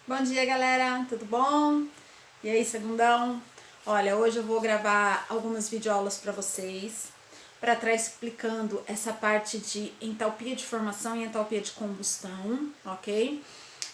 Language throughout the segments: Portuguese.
Bom dia, galera, tudo bom? E aí, segundão? Olha, hoje eu vou gravar algumas videoaulas para vocês, para trás explicando essa parte de entalpia de formação e entalpia de combustão, ok?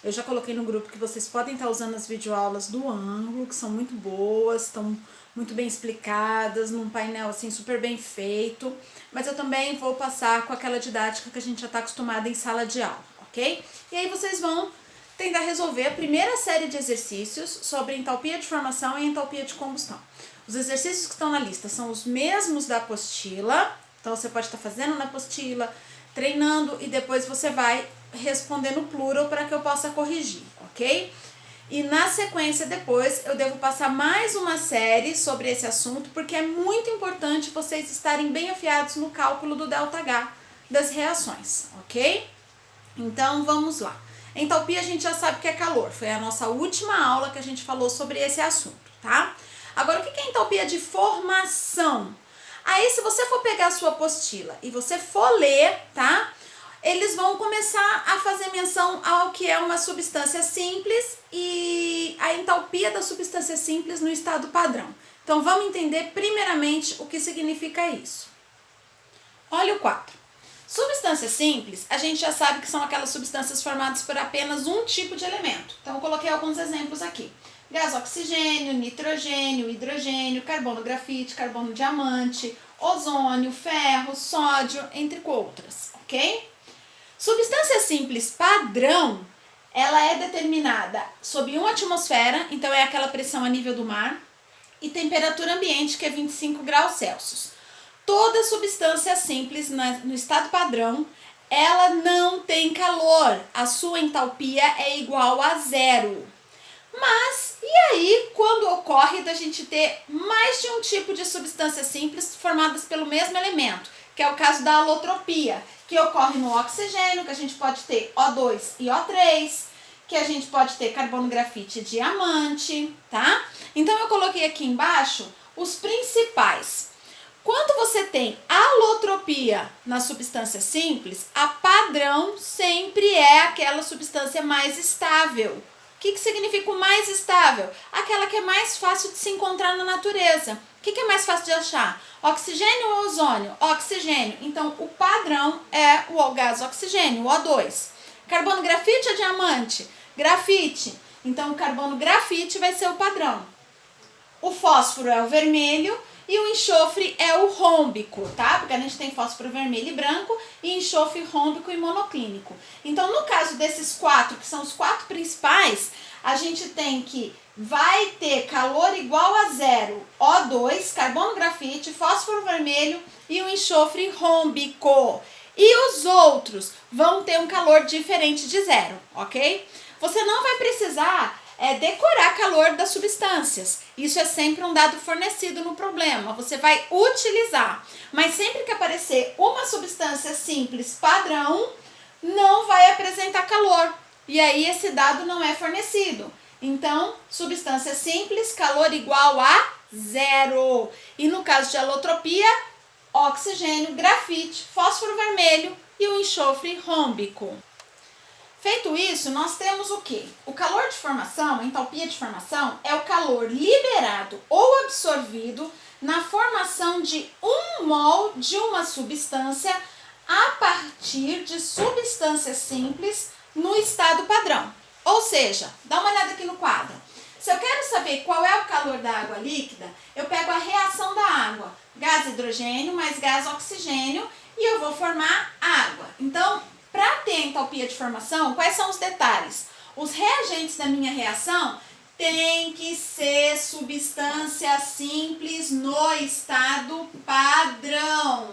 Eu já coloquei no grupo que vocês podem estar usando as videoaulas do ângulo, que são muito boas, estão muito bem explicadas, num painel assim super bem feito, mas eu também vou passar com aquela didática que a gente já está acostumada em sala de aula, ok? E aí vocês vão tentar resolver a primeira série de exercícios sobre entalpia de formação e entalpia de combustão. Os exercícios que estão na lista são os mesmos da apostila, então você pode estar fazendo na apostila, treinando e depois você vai responder no plural para que eu possa corrigir, ok? E na sequência depois eu devo passar mais uma série sobre esse assunto, porque é muito importante vocês estarem bem afiados no cálculo do ΔH das reações, ok? Então vamos lá. Entalpia a gente já sabe que é calor, foi a nossa última aula que a gente falou sobre esse assunto, tá? Agora, o que é entalpia de formação? Aí, se você for pegar a sua apostila e você for ler, tá? Eles vão começar a fazer menção ao que é uma substância simples e a entalpia da substância simples no estado padrão. Então, vamos entender primeiramente o que significa isso. Olha o quadro. Substâncias simples, a gente já sabe que são aquelas substâncias formadas por apenas um tipo de elemento. Então, eu coloquei alguns exemplos aqui. Gás oxigênio, nitrogênio, hidrogênio, carbono grafite, carbono diamante, ozônio, ferro, sódio, entre outras, ok? Substância simples padrão, ela é determinada sob uma atmosfera, então é aquela pressão a nível do mar, e temperatura ambiente, que é 25 graus Celsius. Toda substância simples no estado padrão, ela não tem calor. A sua entalpia é igual a zero. Mas, e aí, quando ocorre da gente ter mais de um tipo de substância simples formadas pelo mesmo elemento, que é o caso da alotropia, que ocorre no oxigênio, que a gente pode ter O2 e O3, que a gente pode ter carbono grafite e diamante, tá? Então, eu coloquei aqui embaixo os principais. Quando você tem alotropia na substância simples, a padrão sempre é aquela substância mais estável. O que significa o mais estável? Aquela que é mais fácil de se encontrar na natureza. O que é mais fácil de achar? Oxigênio ou ozônio? Oxigênio. Então, o padrão é o gás oxigênio, o O2. Carbono grafite ou diamante? Grafite. Então, o carbono grafite vai ser o padrão. O fósforo é o vermelho e o enxofre é o rômbico, tá? Porque a gente tem fósforo vermelho e branco e enxofre rômbico e monoclínico. Então, no caso desses quatro, que são os quatro principais, a gente tem que vai ter calor igual a zero, O2, carbono grafite, fósforo vermelho e o enxofre rômbico. E os outros vão ter um calor diferente de zero, ok? Você não vai precisar decorar calor das substâncias. Isso é sempre um dado fornecido no problema. Você vai utilizar. Mas sempre que aparecer uma substância simples padrão, não vai apresentar calor. E aí esse dado não é fornecido. Então, substância simples, calor igual a zero. E no caso de alotropia, oxigênio, grafite, fósforo vermelho e o enxofre rômbico. Feito isso, nós temos o quê? O calor de formação, a entalpia de formação, é o calor liberado ou absorvido na formação de 1 mol de uma substância a partir de substâncias simples no estado padrão. Ou seja, dá uma olhada aqui no quadro. Se eu quero saber qual é o calor da água líquida, eu pego a reação da água. Gás hidrogênio mais gás oxigênio e eu vou formar água. Então, para ter entalpia de formação, quais são os detalhes? Os reagentes da minha reação têm que ser substância simples no estado padrão,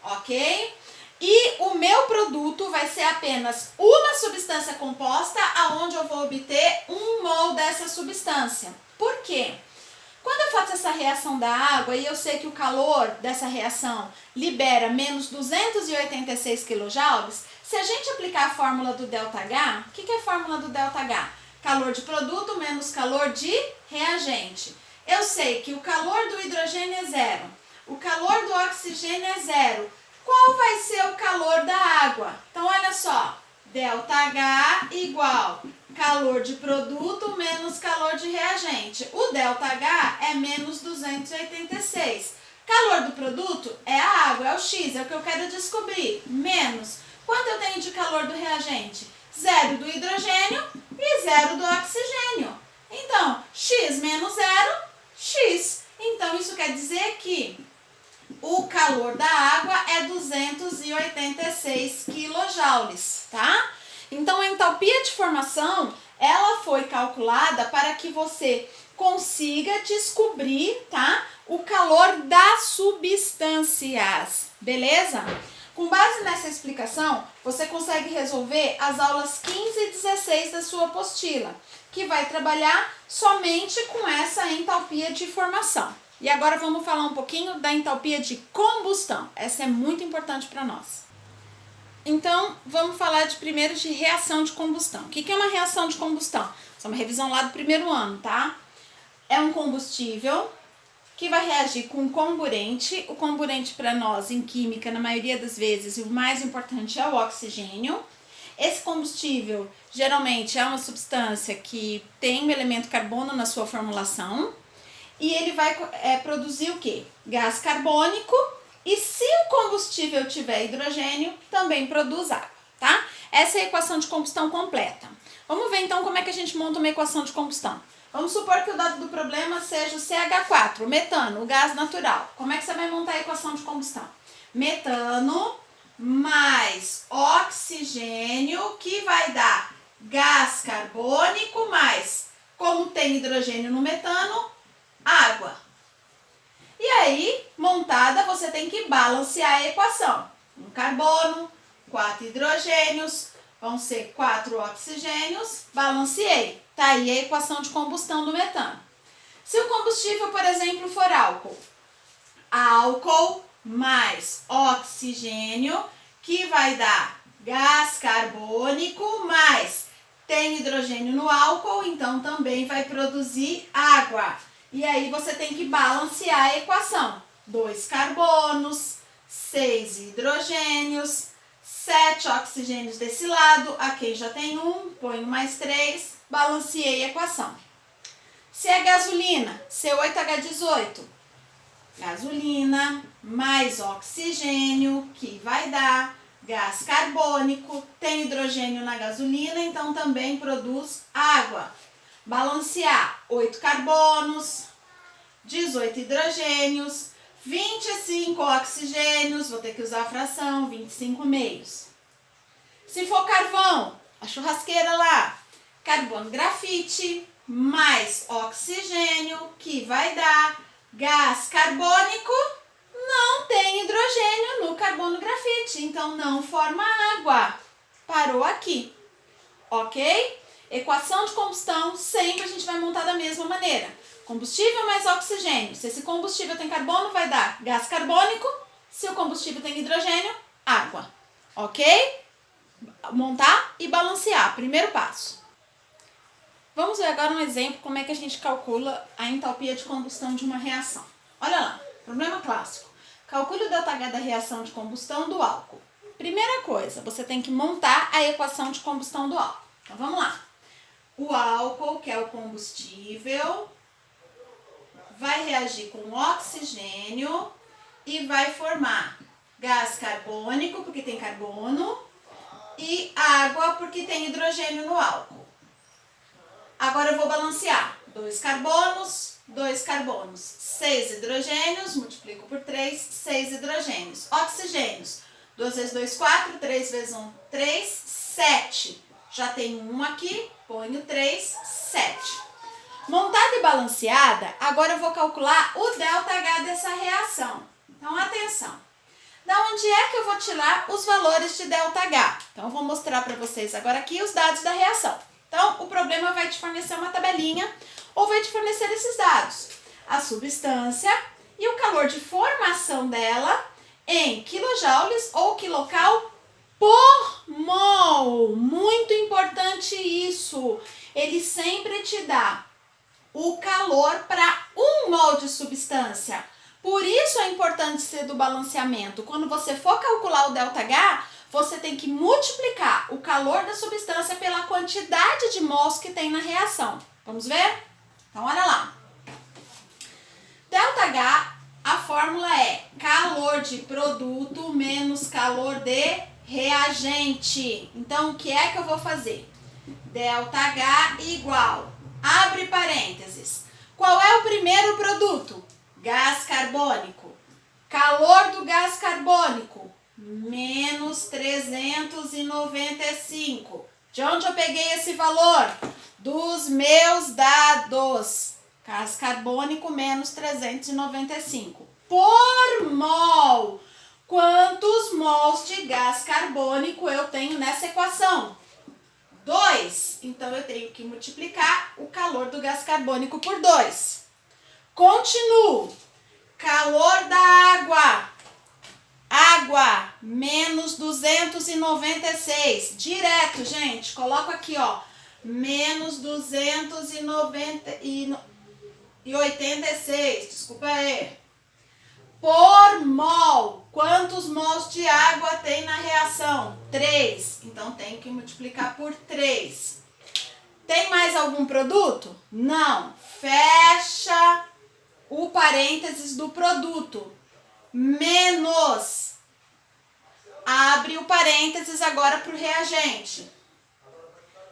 ok? E o meu produto vai ser apenas uma substância composta aonde eu vou obter 1 mol dessa substância. Por quê? Quando eu faço essa reação da água e eu sei que o calor dessa reação libera menos 286 kJ, se a gente aplicar a fórmula do ΔH, o que é a fórmula do ΔH? Calor de produto menos calor de reagente. Eu sei que o calor do hidrogênio é zero, o calor do oxigênio é zero. Qual vai ser o calor da água? Então, olha só, ΔH igual calor de produto menos calor de reagente. O ΔH é menos 286. Calor do produto é a água, é o X, é o que eu quero descobrir. Menos. Quanto eu tenho de calor do reagente? 0 do hidrogênio e 0 do oxigênio. Então, X menos 0, X. Então, isso quer dizer que o calor da água é 286 quilojoules, tá? Então, a entalpia de formação, ela foi calculada para que você consiga descobrir, tá, o calor das substâncias, beleza? Com base nessa explicação, você consegue resolver as aulas 15 e 16 da sua apostila, que vai trabalhar somente com essa entalpia de formação. E agora vamos falar um pouquinho da entalpia de combustão. Essa é muito importante para nós. Então, vamos falar primeiro de reação de combustão. O que é uma reação de combustão? Isso é uma revisão lá do primeiro ano, tá? É um combustível que vai reagir com comburente. O comburente para nós, em química, na maioria das vezes, o mais importante é o oxigênio. Esse combustível, geralmente, é uma substância que tem o elemento carbono na sua formulação. E ele vai produzir o quê? Gás carbônico. E se o combustível tiver hidrogênio, também produz água, tá? Essa é a equação de combustão completa. Vamos ver então como é que a gente monta uma equação de combustão. Vamos supor que o dado do problema seja o CH4, o metano, o gás natural. Como é que você vai montar a equação de combustão? Metano mais oxigênio, que vai dar gás carbônico mais, como tem hidrogênio no metano, água. E aí, montada, você tem que balancear a equação. Um carbono, 4 hidrogênios, vão ser 4 oxigênios, balanceei. Tá aí a equação de combustão do metano. Se o combustível, por exemplo, for álcool, álcool mais oxigênio, que vai dar gás carbônico mais, tem hidrogênio no álcool, então também vai produzir água. E aí você tem que balancear a equação. 2 carbonos, 6 hidrogênios, 7 oxigênios desse lado. Aqui já tem 1, ponho mais 3, balanceei a equação. Se é gasolina, C8H18, gasolina mais oxigênio, que vai dar gás carbônico, tem hidrogênio na gasolina, então também produz água. Balancear 8 carbonos, 18 hidrogênios, 25 oxigênios, vou ter que usar a fração, 25 meios. Se for carvão, a churrasqueira lá, carbono grafite mais oxigênio, que vai dar gás carbônico, não tem hidrogênio no carbono grafite, então não forma água. Parou aqui, ok? Equação de combustão, sempre a gente vai montar da mesma maneira. Combustível mais oxigênio. Se esse combustível tem carbono, vai dar gás carbônico. Se o combustível tem hidrogênio, água. Ok? Montar e balancear. Primeiro passo. Vamos ver agora um exemplo como é que a gente calcula a entalpia de combustão de uma reação. Olha lá, problema clássico. Calcule o ΔH da reação de combustão do álcool. Primeira coisa, você tem que montar a equação de combustão do álcool. Então vamos lá. O álcool, que é o combustível, vai reagir com oxigênio e vai formar gás carbônico, porque tem carbono, e água, porque tem hidrogênio no álcool. Agora eu vou balancear. 2 carbonos, 2 carbonos. 6 hidrogênios, multiplico por 3, 6 hidrogênios. Oxigênios. 2 vezes 2, 4, 3 vezes 1, 3, 7. Já tenho 1 aqui, ponho 3, 7. Montada e balanceada, agora eu vou calcular o ΔH dessa reação. Então, atenção. Da onde é que eu vou tirar os valores de ΔH? Então, eu vou mostrar para vocês agora aqui os dados da reação. Então, o problema vai te fornecer uma tabelinha ou vai te fornecer esses dados. A substância e o calor de formação dela em quilojoules ou quilocal por mol. Muito importante isso. Ele sempre te dá o calor para 1 mol de substância. Por isso é importante ser do balanceamento. Quando você for calcular o ΔH, você tem que multiplicar o calor da substância pela quantidade de mols que tem na reação. Vamos ver? Então, olha lá. ΔH, a fórmula é calor de produto menos calor de reagente. Então, o que é que eu vou fazer? ΔH igual, abre parênteses. Qual é o primeiro produto? Gás carbônico. Calor do gás carbônico, menos 395. De onde eu peguei esse valor? Dos meus dados. Gás carbônico, menos 395. Por mol. Quantos mols de gás carbônico eu tenho nessa equação? 2. Então, eu tenho que multiplicar o calor do gás carbônico por 2. Continuo. Calor da água. Água, menos 296. Direto, gente. Coloco aqui, ó. Menos 286. Desculpa aí. Por mol. Quantos mols de água tem na reação? 3. Então, tem que multiplicar por 3. Tem mais algum produto? Não. Fecha o parênteses do produto. Menos. Abre o parênteses agora para o reagente.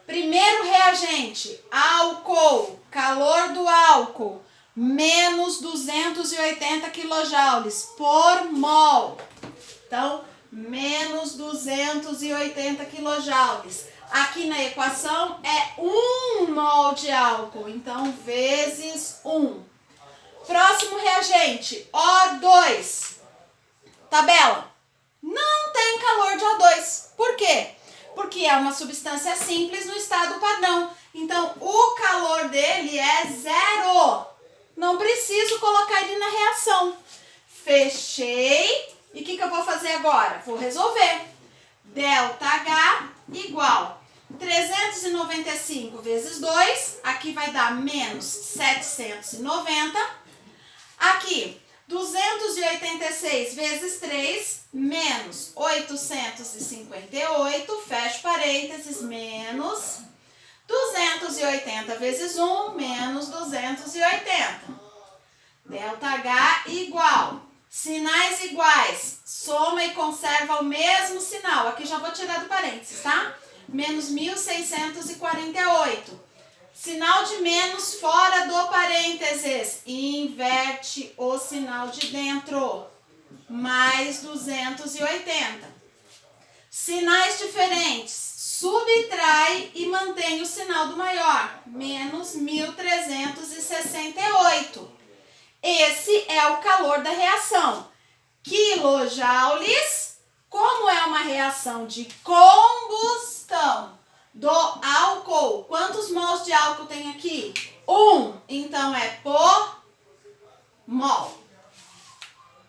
Primeiro reagente, álcool. Calor do álcool. Menos 280 quilojoules por mol. Então, menos 280 quilojoules. Aqui na equação é 1 mol de álcool. Então, vezes 1. Próximo reagente, O2. Tabela. Não tem calor de O2. Por quê? Porque é uma substância simples no estado padrão. Então, o calor dele é 0. Não preciso colocar ele na reação. Fechei. E o que eu vou fazer agora? Vou resolver. ΔH igual 395 vezes 2. Aqui vai dar menos 790. Aqui, 286 vezes 3, menos 858. Fecho parênteses, menos 280 vezes 1, menos 280. ΔH igual. Sinais iguais. Soma e conserva o mesmo sinal. Aqui já vou tirar do parênteses, tá? Menos 1.648. Sinal de menos fora do parênteses. Inverte o sinal de dentro. Mais 280. Sinais diferentes. Subtrai e mantém o sinal do maior, menos 1.368. Esse é o calor da reação. Quilojoules, como é uma reação de combustão do álcool, quantos mols de álcool tem aqui? 1, então é por mol.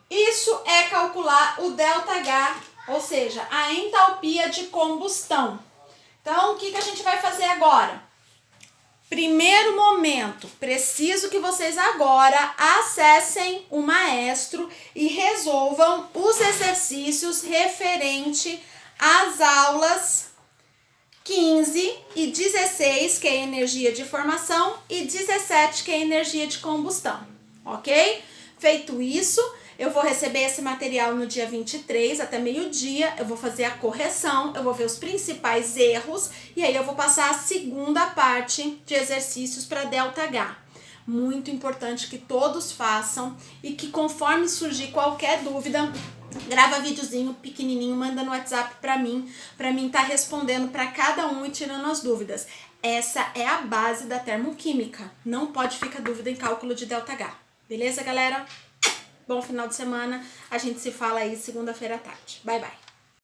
Isso é calcular o ΔH, ou seja, a entalpia de combustão. Então, o que a gente vai fazer agora? Primeiro momento, preciso que vocês agora acessem o Maestro e resolvam os exercícios referente às aulas 15 e 16, que é energia de formação, e 17, que é energia de combustão, ok? Feito isso, eu vou receber esse material no dia 23, até meio-dia, eu vou fazer a correção, eu vou ver os principais erros, e aí eu vou passar a segunda parte de exercícios para ΔH. Muito importante que todos façam e que conforme surgir qualquer dúvida, grava videozinho pequenininho, manda no WhatsApp para mim tá respondendo para cada um e tirando as dúvidas. Essa é a base da termoquímica, não pode ficar dúvida em cálculo de ΔH. Beleza, galera? Bom final de semana, a gente se fala aí segunda-feira à tarde. Bye, bye.